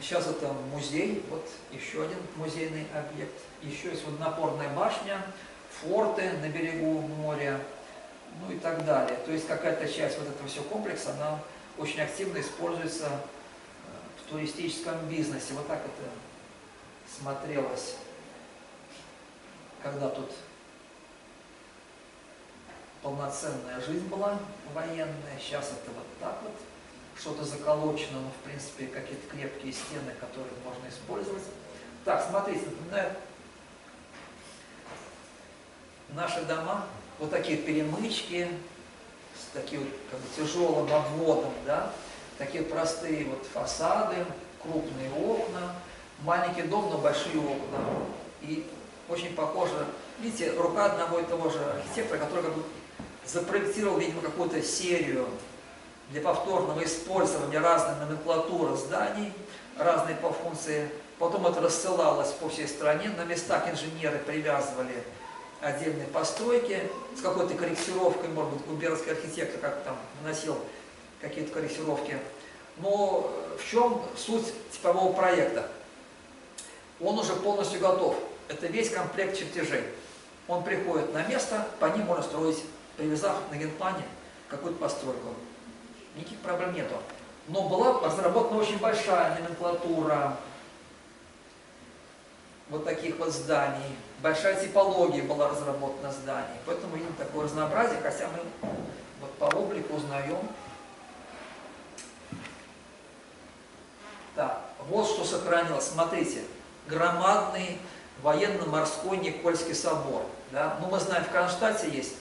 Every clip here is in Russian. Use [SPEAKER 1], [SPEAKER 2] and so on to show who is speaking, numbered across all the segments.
[SPEAKER 1] Сейчас это музей, вот еще один музейный объект. Еще есть водонапорная башня, форты на берегу моря, ну и так далее. То есть какая-то часть вот этого всего комплекса, она очень активно используется в туристическом бизнесе. Вот так это смотрелось, когда тут полноценная жизнь была военная. Сейчас это вот так вот. Что-то заколочено, но в принципе какие-то крепкие стены, которые можно использовать. Так, смотрите, напоминает наши дома, вот такие перемычки, с таким вот, как бы, тяжелым обводом, да, такие простые вот фасады, крупные окна, маленький дом, но большие окна. И очень похоже, видите, рука одного и того же архитектора, который как бы запроектировал, видимо, какую-то серию для повторного использования разной номенклатуры зданий, разные по функции. Потом это рассылалось по всей стране, на местах инженеры привязывали отдельные постройки с какой-то корректировкой, может быть, губернский архитектор как там наносил какие-то корректировки. Но в чем суть типового проекта? Он уже полностью готов. Это весь комплект чертежей. Он приходит на место, по ним можно строить, привязав на генплане какую-то постройку. Никаких проблем нету. Но была разработана очень большая номенклатура вот таких вот зданий. Большая типология была разработана зданий. Поэтому видим такое разнообразие, хотя мы вот по облику узнаем. Так, вот что сохранилось. Смотрите, громадный военно-морской Никольский собор. Да? Ну, мы знаем, в Кронштадте есть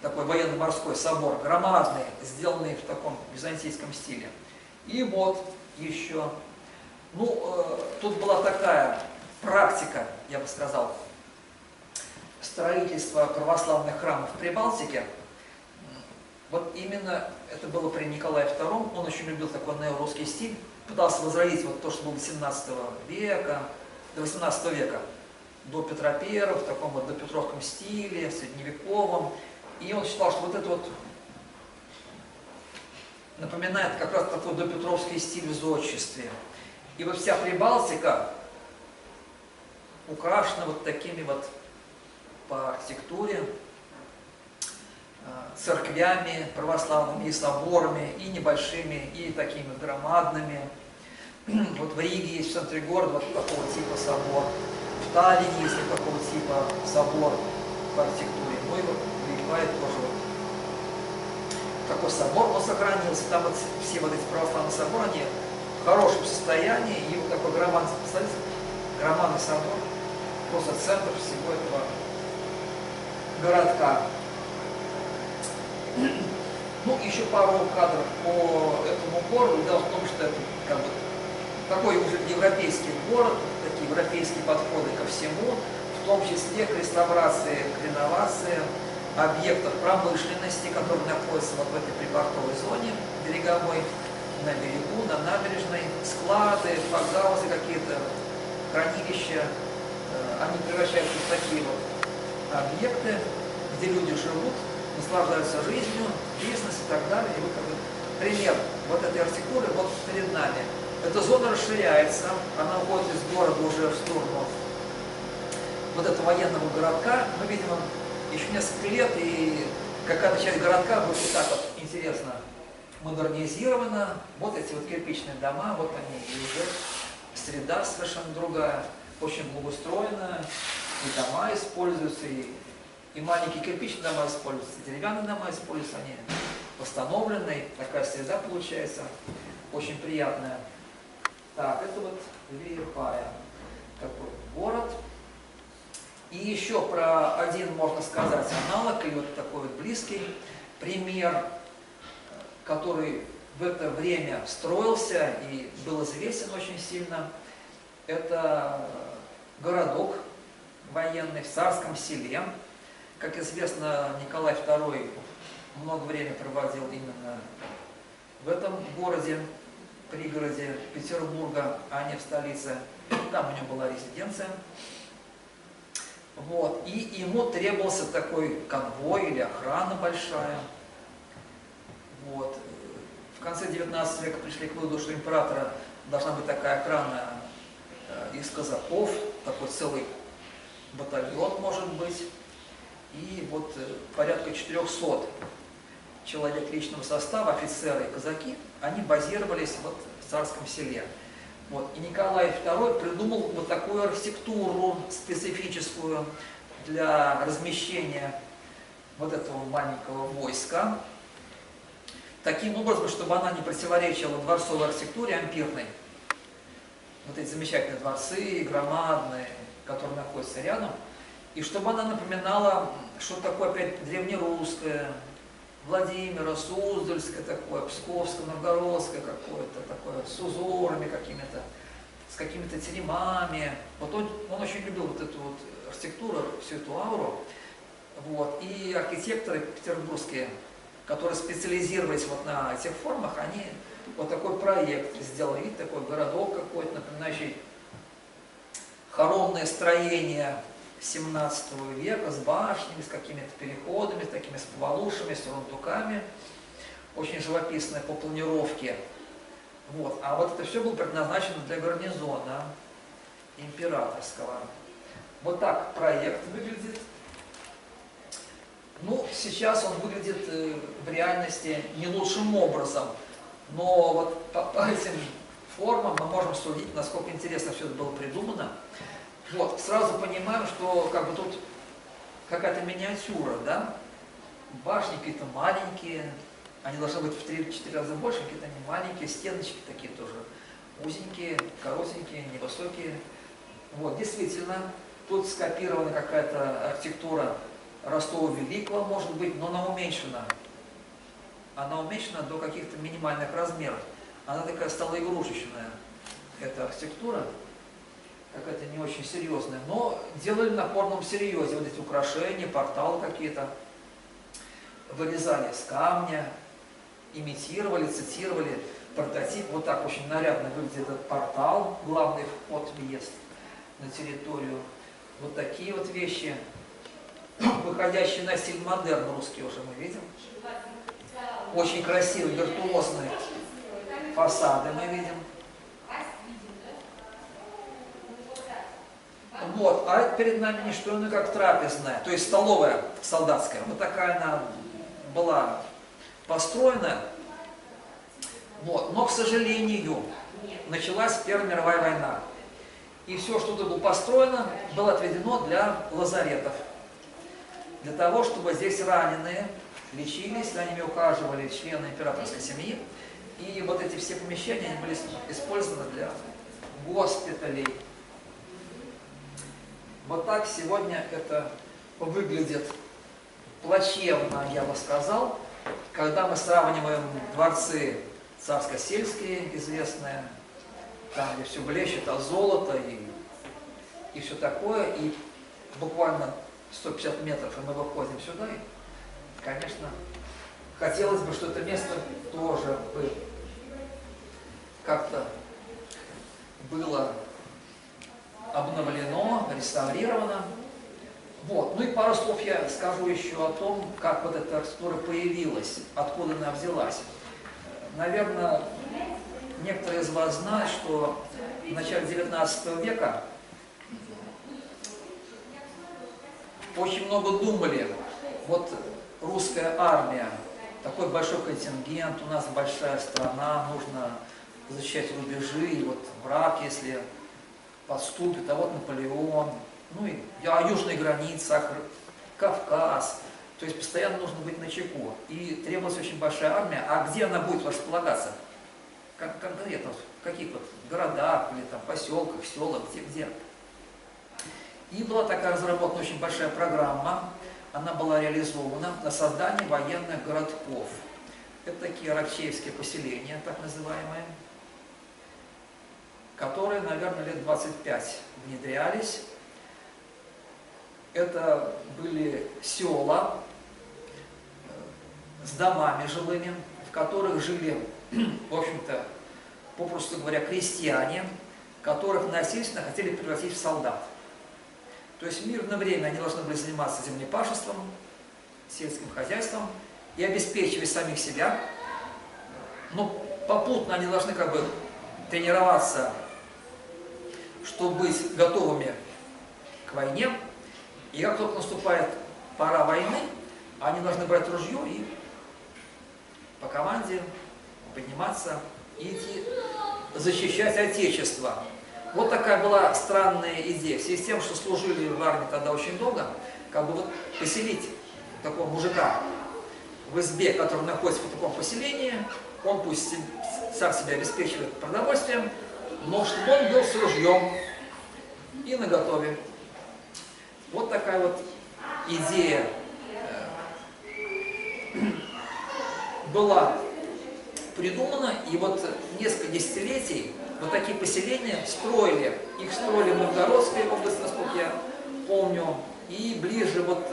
[SPEAKER 1] такой военно-морской собор, громадный, сделанный в таком византийском стиле. И вот еще, ну, тут была такая практика, я бы сказал, строительства православных храмов в Прибалтике. Вот именно это было при Николае II, он очень любил такой неорусский стиль, пытался возродить вот то, что было до 17 века, до 18 века, до Петра I, в таком вот допетровском стиле, средневековом. И он считал, что вот это вот напоминает как раз такой допетровский стиль в зодчестве. И вот вся Прибалтика украшена вот такими вот по архитектуре церквями православными и соборами, и небольшими, и такими громадными. Вот в Риге есть в центре города вот такого типа собор, в Таллине есть вот такого типа собор по архитектуре. Ну и вот тоже вот такой собор, он сохранился. Там вот все вот эти православные соборы, они в хорошем состоянии. И вот такой громадный, представляете, громадный собор, просто центр всего этого городка. Ну, еще пару кадров по этому городу. Дело в том, что это как бы такой уже европейский город, такие европейские подходы ко всему, в том числе к реставрации, к реновации объектов промышленности, которые находятся вот в этой припортовой зоне береговой, на берегу, на набережной, склады, погрузы какие-то, хранилища, они превращаются в такие вот объекты, где люди живут, наслаждаются жизнью, бизнес и так далее. И вот как бы пример вот этой архитектуры вот перед нами. Эта зона расширяется, она уходит из города уже в сторону вот этого военного городка. Мы видим еще несколько лет, и какая-то часть городка будет вот так вот интересно модернизирована. Вот эти вот кирпичные дома, вот они и уже среда совершенно другая, очень благоустроенная, и дома используются, и маленькие кирпичные дома используются, и деревянные дома используются, они восстановлены, такая среда получается, очень приятная. Так, это вот Лиепая, такой город. И еще про один, можно сказать, аналог, и вот такой вот близкий пример, который в это время строился и был известен очень сильно. Это городок военный в Царском Селе. Как известно, Николай II много времени проводил именно в этом городе, пригороде Петербурга, а не в столице. Там у него была резиденция. Вот. И ему требовался такой конвой или охрана большая. Вот. В конце 19 века пришли к выводу, что императора должна быть такая охрана из казаков, такой целый батальон может быть, и вот порядка 400 человек личного состава, офицеры и казаки, они базировались вот в Царском Селе. Вот. И Николай II придумал вот такую архитектуру специфическую для размещения вот этого маленького войска, таким образом, чтобы она не противоречила дворцовой архитектуре ампирной. Вот эти замечательные дворцы, громадные, которые находятся рядом, и чтобы она напоминала, что такое опять древнерусское, Владимира, Суздальское такое, Псковское, Новгородское какое-то такое, с узорами какими-то, с какими-то теремами. Вот он очень любил вот эту вот архитектуру, всю эту ауру. Вот. И архитекторы петербургские, которые специализировались вот на этих формах, они вот такой проект сделали. Видите, такой городок какой-то, напоминающий хоромное строение 17 века с башнями, с какими-то переходами, с такими с повалушами, с рундуками, очень живописное по планировке. Вот. А вот это все было предназначено для гарнизона императорского. Вот так проект выглядит. Ну, сейчас он выглядит в реальности не лучшим образом, но вот по этим формам мы можем судить, насколько интересно все это было придумано. Вот, сразу понимаем, что как бы тут какая-то миниатюра, да? Башни какие-то маленькие, они должны быть в 3-4 раза больше, какие-то они маленькие, стеночки такие тоже узенькие, коротенькие, невысокие. Вот, действительно, тут скопирована какая-то архитектура Ростова Великого, может быть, но она уменьшена. Она уменьшена до каких-то минимальных размеров. Она такая стала игрушечная, эта архитектура. Какая-то не очень серьезная, но делали на полном серьезе. Вот эти украшения, порталы какие-то вырезали из камня, имитировали, цитировали прототип. Вот так очень нарядно выглядит этот портал, главный вход-въезд на территорию. Вот такие вот вещи, выходящие на стиль модерн русский уже мы видим. Очень красивые, виртуозные фасады мы видим. Вот, а перед нами не что иное, как трапезная, то есть столовая солдатская. Вот такая она была построена. Вот. Но, к сожалению, началась Первая мировая война. И все, что тут было построено, было отведено для лазаретов. Для того, чтобы здесь раненые лечились, за ними ухаживали члены императорской семьи. И вот эти все помещения они были использованы для госпиталей. Вот так сегодня это выглядит плачевно, я бы сказал, когда мы сравниваем дворцы царско-сельские, известные, там, где все блещет от золота и все такое, и буквально 150 метров, и мы выходим сюда, и, конечно, хотелось бы, что это место тоже бы как-то было обновлено, реставрировано. Вот. Ну и пару слов я скажу еще о том, как вот эта архитектура появилась, откуда она взялась. Наверное, некоторые из вас знают, что в начале 19 века очень много думали, вот русская армия, такой большой контингент, у нас большая страна, нужно защищать рубежи, и вот враг, если подступит, а вот Наполеон, ну и южные границы, Кавказ. То есть постоянно нужно быть начеку. И требовалась очень большая армия. А где она будет располагаться? Конкретно, в каких вот городах или там поселках, селах, где? И была такая разработана очень большая программа. Она была реализована на создание военных городков. Это такие аракчеевские поселения, так называемые, которые, наверное, лет 25 внедрялись. Это были села с домами жилыми, в которых жили, в общем-то, попросту говоря, крестьяне, которых насильственно хотели превратить в солдат. То есть в мирное время они должны были заниматься землепашеством, сельским хозяйством и обеспечивать самих себя, но попутно они должны как бы тренироваться, чтобы быть готовыми к войне. И как только наступает пора войны, они должны брать ружье и по команде подниматься и идти защищать Отечество. Вот такая была странная идея. В связи с тем, что служили в армии тогда очень долго, как бы вот поселить такого мужика в избе, который находится в таком поселении, он пусть сам себя обеспечивает продовольствием, но чтобы он был с ружьем и наготове. Вот такая вот идея была придумана, и вот несколько десятилетий вот такие поселения строили. Их строили в Новгородской области, насколько я помню, и ближе вот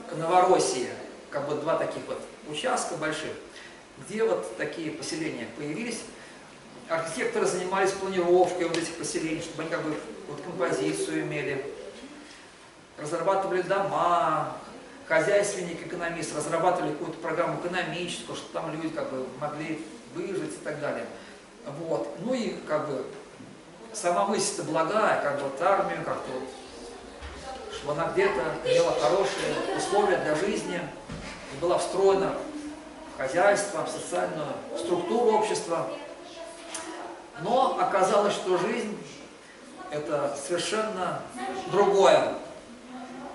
[SPEAKER 1] к Новороссии, как бы два таких вот участка больших, где вот такие поселения появились. Архитекторы занимались планировкой вот этих поселений, чтобы они как бы вот композицию имели, разрабатывали дома, хозяйственник, экономист, разрабатывали какую-то программу экономическую, чтобы там люди как бы могли выжить и так далее. Вот. Ну и как бы сама мысль-то благая, как бы вот армию как-то вот, чтобы она где-то имела хорошие условия для жизни и была встроена в хозяйство, в социальную структуру общества. Но оказалось, что жизнь это совершенно другое.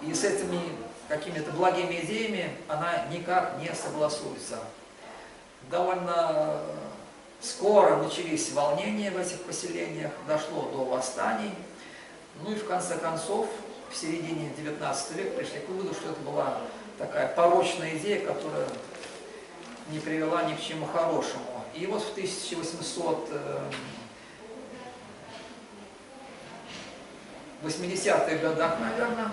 [SPEAKER 1] И с этими какими-то благими идеями она никак не согласуется. Довольно скоро начались волнения в этих поселениях, дошло до восстаний. Ну и в конце концов, в середине 19 века пришли к выводу, что это была такая порочная идея, которая не привела ни к чему хорошему. И вот в 1880-х годах, наверное,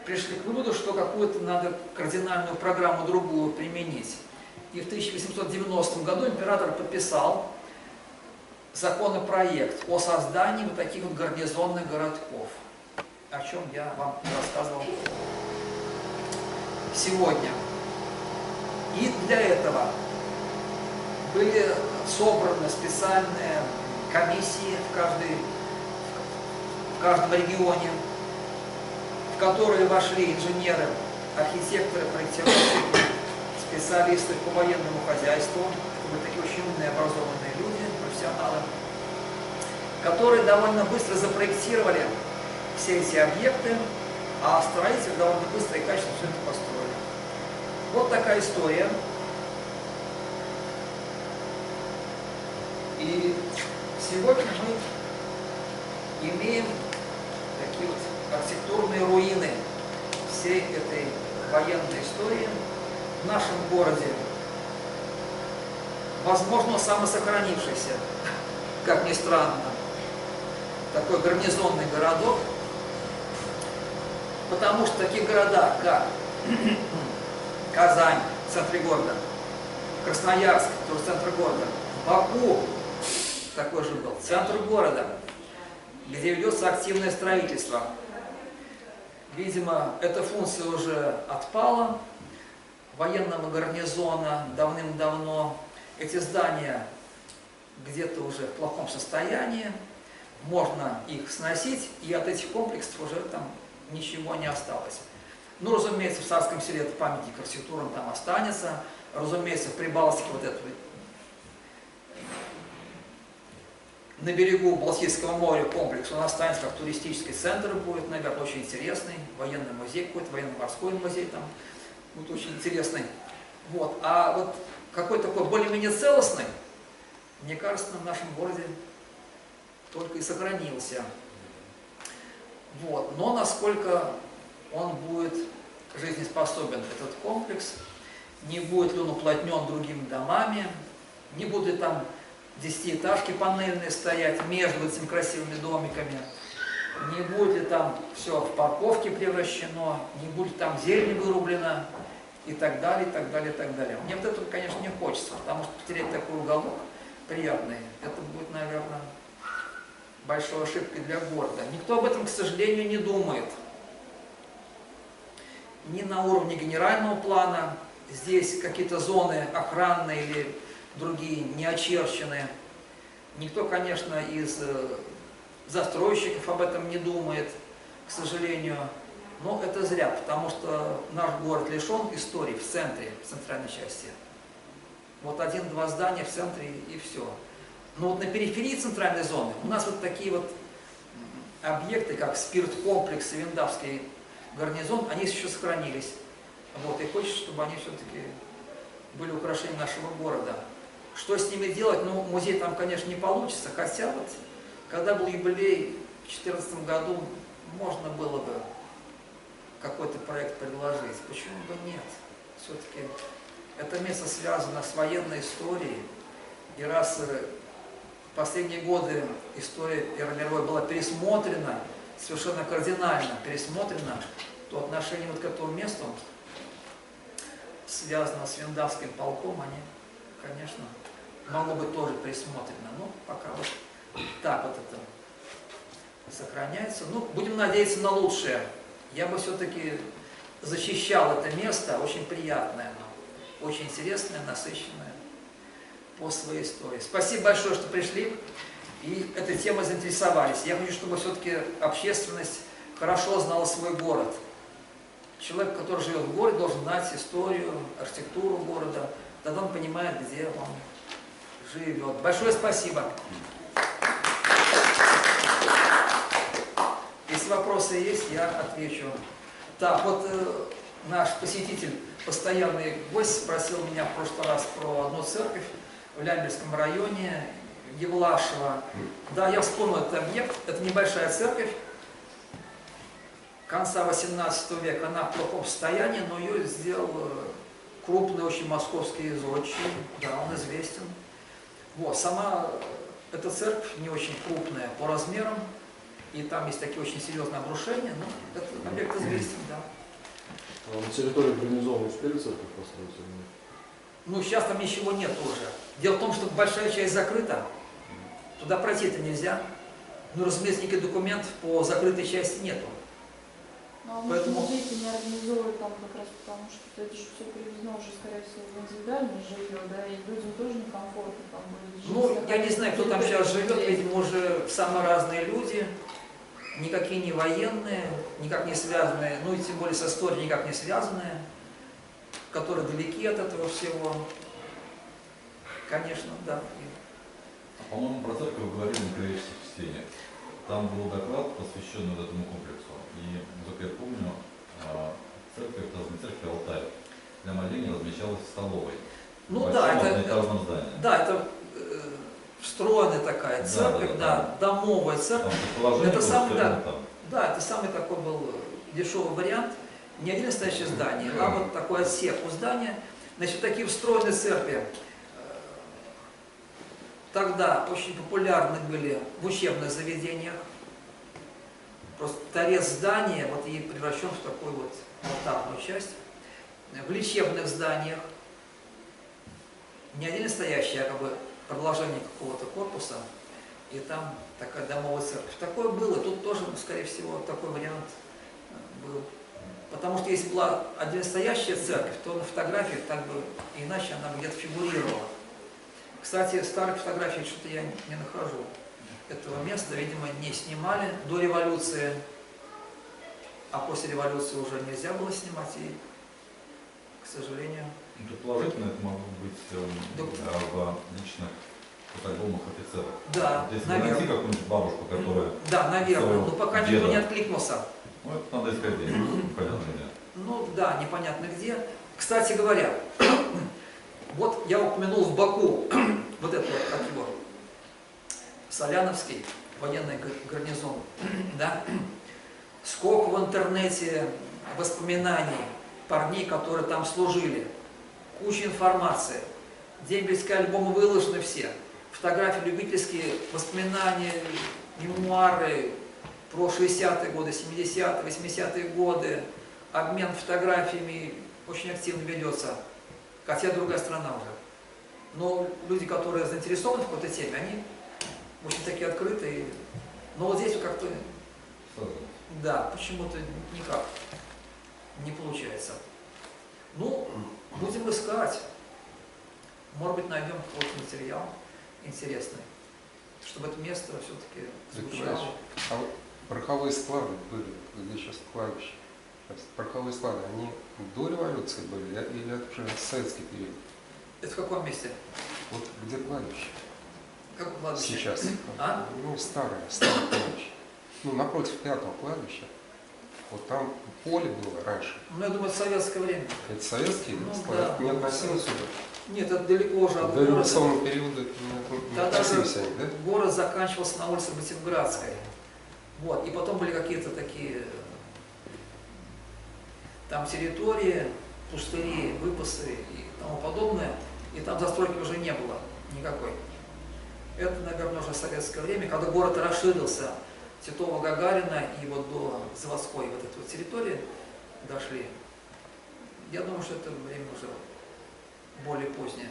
[SPEAKER 1] пришли к выводу, что какую-то надо кардинальную программу другую применить. И в 1890 году император подписал законопроект о создании вот таких вот гарнизонных городков, о чем я вам рассказывал сегодня. И для этого были собраны специальные комиссии в каждом регионе, в которые вошли инженеры, архитекторы, проектировщики, специалисты по военному хозяйству, это были такие очень умные, образованные люди, профессионалы, которые довольно быстро запроектировали все эти объекты, а строители довольно быстро и качественно все это построили. Вот такая история. И сегодня мы имеем такие вот архитектурные руины всей этой военной истории в нашем городе, возможно, самосохранившийся, как ни странно, такой гарнизонный городок, потому что такие города, как Казань в центре города, Красноярск, тоже центр города, Баку, такой же был, центр города, где ведется активное строительство. Видимо, эта функция уже отпала, военного гарнизона давным-давно. Эти здания где-то уже в плохом состоянии, можно их сносить, и от этих комплексов уже там ничего не осталось. Ну, разумеется, в Царском селе этот памятник архитектурам там останется, разумеется, в Прибалтике вот этот на берегу Балтийского моря комплекс, он останется как туристический центр будет, наверное, очень интересный, военный музей какой-то, военно-морской музей там будет очень интересный. Вот. А вот какой такой более-менее целостный, мне кажется, в нашем городе только и сохранился. Вот. Но насколько он будет жизнеспособен, этот комплекс, не будет ли он уплотнен другими домами, не будут ли там 10-этажки панельные стоять между этими красивыми домиками, не будет ли там все в парковке превращено, не будет там зелень вырублена и так далее, и так далее, и так далее. Мне вот этого, конечно, не хочется, потому что потерять такой уголок приятный, это будет, наверное, большой ошибкой для города. Никто об этом, к сожалению, не думает. Ни на уровне генерального плана, здесь какие-то зоны охранные или другие не очерчены. Никто, конечно, из застройщиков об этом не думает, к сожалению. Но это зря, потому что наш город лишен истории в центре, в центральной части. Вот один-два здания в центре и все. Но вот на периферии центральной зоны у нас вот такие вот объекты, как спирт-комплекс и Виндавский гарнизон, они еще сохранились. Вот, и хочется, чтобы они все-таки были украшением нашего города. Что с ними делать? Ну, музей там, конечно, не получится, хотя вот, когда был юбилей в 2014 году, можно было бы какой-то проект предложить. Почему бы нет? Все-таки это место связано с военной историей. И раз в последние годы история Первой мировой была пересмотрена, совершенно кардинально пересмотрена, то отношение вот к этому месту, связанного с Виндавским полком, они, конечно, могло быть тоже пересмотрено. Но пока вот так вот это сохраняется. Ну, будем надеяться на лучшее. Я бы все-таки защищал это место, очень приятное оно, очень интересное, насыщенное по своей истории. Спасибо большое, что пришли и этой темой заинтересовались. Я хочу, чтобы все-таки общественность хорошо знала свой город. Человек, который живет в городе, должен знать историю, архитектуру города, тогда он понимает, где он живет. Большое спасибо. Если вопросы есть, я отвечу. Так, вот наш посетитель, постоянный гость, спросил меня в прошлый раз про одну церковь в Лямберском районе, Евлашево. Да, я вспомнил этот объект. Это небольшая церковь конца 18 века. Она в плохом состоянии, но ее сделал крупный очень московский зодчий. Да, он известен. Вот, сама эта церковь не очень крупная по размерам. И там есть такие очень серьезные обрушения, но этот объект известен, да.
[SPEAKER 2] А на территории гарнизона успели церковь построить или нет?
[SPEAKER 1] Ну, сейчас там ничего нет уже. Дело в том, что большая часть закрыта, туда пройти-то нельзя. Ну, разумеется, никаких документов по закрытой части нету.
[SPEAKER 3] Ну, а
[SPEAKER 1] Поэтому...
[SPEAKER 3] музей-то не организовывают там как раз потому, что это же все привезено уже, скорее всего, в индивидуальное жилье, да, и людям тоже некомфортно там будет жить.
[SPEAKER 1] Ну, я не знаю, кто там сейчас живет, видимо, уже самые разные люди, никакие не военные, никак не связанные, ну и тем более с историей никак не связанные, которые далеки от этого всего. Конечно, да.
[SPEAKER 4] По-моему, про церковь вы говорили на клирических чтениях. Там был доклад, посвященный вот этому комплексу. И, как я помню, церковь, церковь Алтарь для моления размещалась в столовой.
[SPEAKER 1] Ну да, это встроенная такая церковь, да, домовая церковь. Это самый, да, это самый такой был дешевый вариант. Не один настоящее здание, а вот такой отсек у здания. Значит, такие встроенные церкви тогда очень популярны были в учебных заведениях. Просто торец здания вот и превращен в такую вот алтарную часть. В лечебных зданиях. Не один настоящий, а как бы продолжение какого-то корпуса. И там такая домовая церковь. Такое было. Тут тоже, скорее всего, такой вариант был. Потому что если была один настоящая церковь, то на фотографиях так бы иначе она бы где-то фигурировала. Кстати, старых фотографий что-то я не нахожу. Этого места, видимо, не снимали до революции, а после революции уже нельзя было снимать, и, к сожалению...
[SPEAKER 4] Предположительно, это могло быть в личных фотоальбомах офицеров.
[SPEAKER 1] Да,
[SPEAKER 4] если
[SPEAKER 1] наверное.
[SPEAKER 4] найти какую-нибудь бабушку, которая...
[SPEAKER 1] Да, наверное, но пока никто не откликнулся.
[SPEAKER 4] Ну, это надо искать где, непонятно где.
[SPEAKER 1] Ну, да, непонятно где. Кстати говоря, вот я упомянул в Баку вот это вот, как его, Соляновский военный гарнизон, да? Сколько в интернете воспоминаний парней, которые там служили, куча информации, дембельские альбомы выложены все, фотографии любительские, воспоминания, мемуары про 60-е годы, 70-е, 80-е годы, обмен фотографиями очень активно ведется, хотя другая страна уже. Но люди, которые заинтересованы в какой-то теме, они очень такие открытые. Но вот здесь как-то, да, почему-то никак не получается. Ну, будем искать. Может быть, найдем какой-то материал интересный. чтобы это место все-таки
[SPEAKER 5] Виктор
[SPEAKER 1] звучало.
[SPEAKER 5] Иванович, а вот пороховые склады были, где сейчас кладбище. Пороховые склады, они до революции были или это уже советский период?
[SPEAKER 1] Это в каком месте?
[SPEAKER 5] Вот где кладбище
[SPEAKER 1] Как кладбище?
[SPEAKER 5] сейчас?
[SPEAKER 1] А?
[SPEAKER 5] Ну, старое кладбище. Ну, напротив 5-го кладбища. Вот там поле было раньше.
[SPEAKER 1] Ну, я думаю, это советское время.
[SPEAKER 5] Это советские
[SPEAKER 1] Ну,
[SPEAKER 5] склады?
[SPEAKER 1] да.
[SPEAKER 5] Не относилось сюда?
[SPEAKER 1] Нет, это далеко уже от
[SPEAKER 5] До
[SPEAKER 1] города.
[SPEAKER 5] революционного периода не
[SPEAKER 1] Тогда же
[SPEAKER 5] относились они, да?
[SPEAKER 1] город заканчивался на улице Бативградской. Вот. И потом были какие-то такие там территории, пустыри, выпасы и тому подобное. И там застройки уже не было никакой. Это, наверное, уже советское время, когда город расширился. Титова, Гагарина и вот до заводской вот этой вот территории дошли. Я думаю, что это время уже более позднее.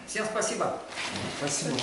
[SPEAKER 1] Всем спасибо.
[SPEAKER 5] Спасибо.